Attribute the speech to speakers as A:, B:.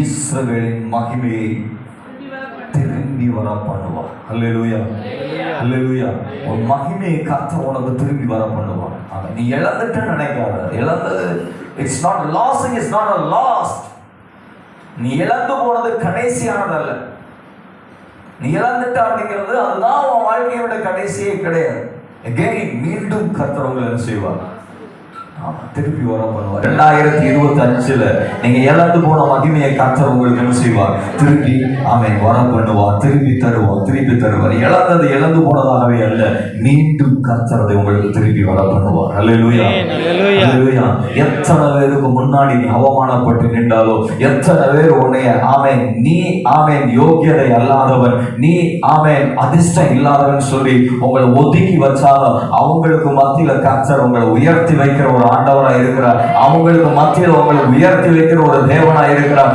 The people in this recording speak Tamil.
A: இஸ்ரவேலின் மகிமையை திரும்பி வர பண்ணுவார். அல்லேலூயா, அல்லேலூயா. உன் மகிமையை கர்த்தர் உனக்கு திரும்பி வர பண்ணுவார். நீ இழந்துட்டு நினைக்காத. இழந்தது it's not loss, it's not a lost. நீ இழந்து போனது கடைசியானது அல்ல. நீ இழந்துட்ட அப்படிங்கிறது அதுதான் உன் வாழ்க்கையோட கடைசியே கிடையாது. அகைன் மீண்டும் கர்த்தர் உங்களை என்ன செய்வார்? திருப்பி வர பண்ணுவார். 2025 நீங்க இழந்து போன மகிமையை கர்த்தர் உங்களுக்கு என்ன செய்வார்? திருப்பி ஆமென் வர பண்ணுவார். திருப்பி தருவார். இழந்தது இழந்து போனதாகவே அல்ல, மீண்டும் கர்த்தர் அதை உங்களுக்கு திருப்பி வர பண்ணுவார். அல்லேலூயா, அல்லேலூயா. எத்தனை பேருக்கு முன்னாடி நீ அவமானப்பட்டு நின்றாலோ, எத்தனை பேர் உன்னைய ஆமென் நீ ஆமென் யோகியதை அல்லாதவன், நீ ஆமென் அதிர்ஷ்டம் இல்லாதவன் சொல்லி உங்களை ஒதுக்கி வச்சாலும் அவங்களுக்கு மத்தியில கர்த்தர் உங்களை உயர்த்தி வைக்கிற ஒரு ஆண்டவராய் இருக்கிறார். அவங்களுக்கு மத்தியில் உங்களை உயர்த்தி வைக்கிற ஒரு தேவனாய் இருக்கிறார்.